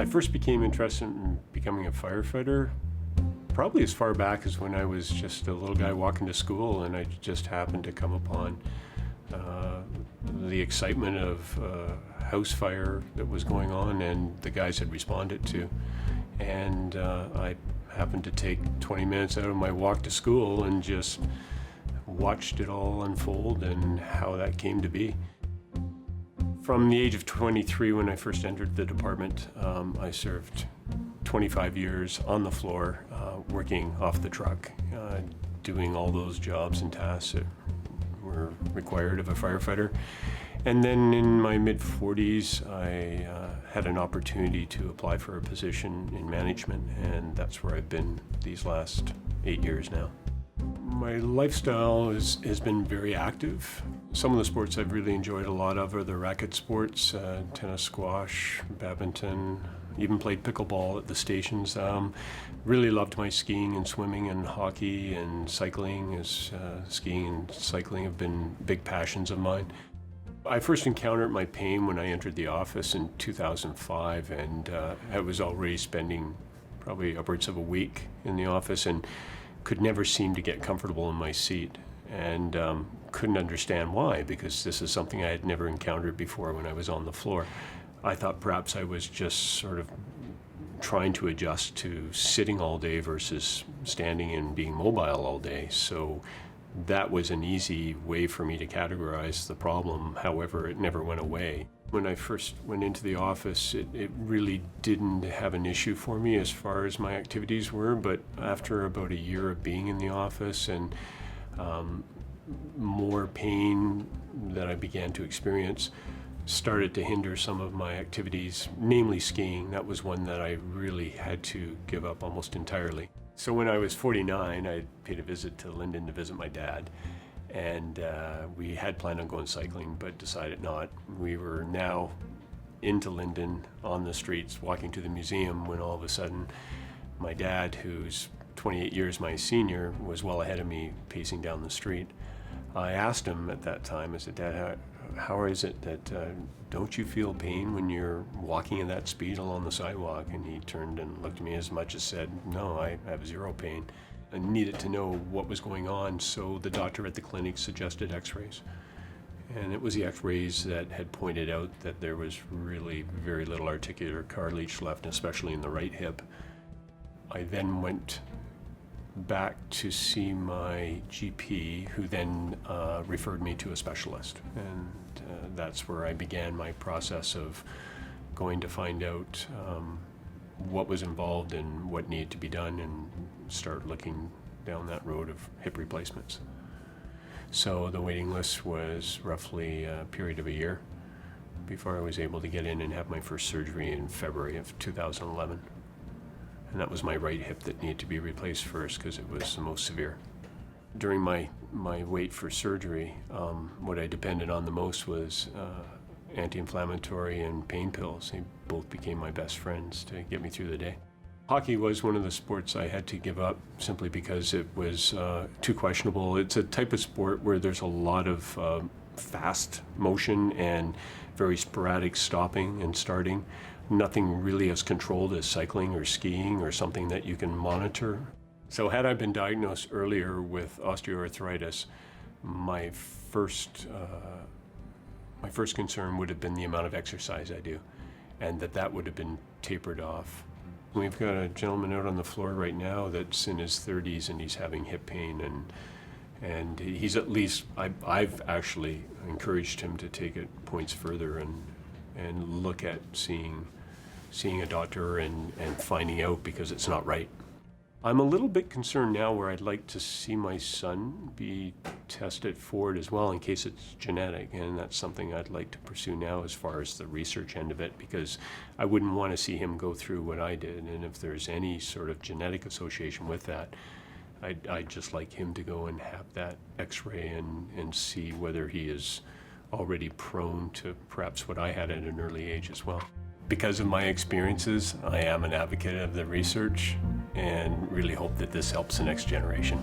I first became interested in becoming a firefighter probably as far back as when I was just a little guy walking to school, and I just happened to come upon the excitement of house fire that was going on and the guys had responded to. And I happened to take 20 minutes out of my walk to school and just watched it all unfold and how that came to be. From the age of 23, when I first entered the department, I served 25 years on the floor, working off the truck, doing all those jobs and tasks that were required of a firefighter. And then in my mid-40s, I had an opportunity to apply for a position in management, and that's where I've been these last 8 years now. My lifestyle has been very active. Some of the sports I've really enjoyed a lot of are the racket sports, tennis, squash, badminton, even played pickleball at the stations. Really loved my skiing and swimming and hockey and cycling. Skiing and cycling have been big passions of mine. I first encountered my pain when I entered the office in 2005, and I was already spending probably upwards of a week in the office and could never seem to get comfortable in my seat, and couldn't understand why, because this is something I had never encountered before when I was on the floor. I thought perhaps I was just sort of trying to adjust to sitting all day versus standing and being mobile all day. So that was an easy way for me to categorize the problem. However, it never went away. When I first went into the office, it really didn't have an issue for me as far as my activities were, but after about a year of being in the office and more pain that I began to experience started to hinder some of my activities, namely skiing. That was one that I really had to give up almost entirely. So when I was 49, I paid a visit to Linden to visit my dad. And we had planned on going cycling, but decided not. We were now into Linden on the streets, walking to the museum, when all of a sudden my dad, who's 28 years my senior, was well ahead of me pacing down the street. I asked him at that time, I said, "Dad, how is it that don't you feel pain when you're walking at that speed along the sidewalk?" And he turned and looked at me as much as said, "No, I have zero pain." I needed to know what was going on, so the doctor at the clinic suggested x-rays. And it was the x-rays that had pointed out that there was really very little articular cartilage left, especially in the right hip. I then went back to see my GP, who then referred me to a specialist. And that's where I began my process of going to find out what was involved and what needed to be done, and start looking down that road of hip replacements. So the waiting list was roughly a period of a year before I was able to get in and have my first surgery in February of 2011. And that was my right hip that needed to be replaced first because it was the most severe. During my wait for surgery, what I depended on the most was anti-inflammatory and pain pills. They both became my best friends to get me through the day. Hockey was one of the sports I had to give up simply because it was too questionable. It's a type of sport where there's a lot of fast motion and very sporadic stopping and starting. Nothing really as controlled as cycling or skiing or something that you can monitor. So had I been diagnosed earlier with osteoarthritis, my first concern would have been the amount of exercise I do, and that would have been tapered off. We've got a gentleman out on the floor right now that's in his 30s and he's having hip pain, and he's at least, I've actually encouraged him to take it points further and look at seeing a doctor and finding out, because it's not right. I'm a little bit concerned now where I'd like to see my son be tested for it as well in case it's genetic, and that's something I'd like to pursue now as far as the research end of it, because I wouldn't want to see him go through what I did, and if there's any sort of genetic association with that, I'd just like him to go and have that x-ray and see whether he is already prone to perhaps what I had at an early age as well. Because of my experiences, I am an advocate of the research and really hope that this helps the next generation.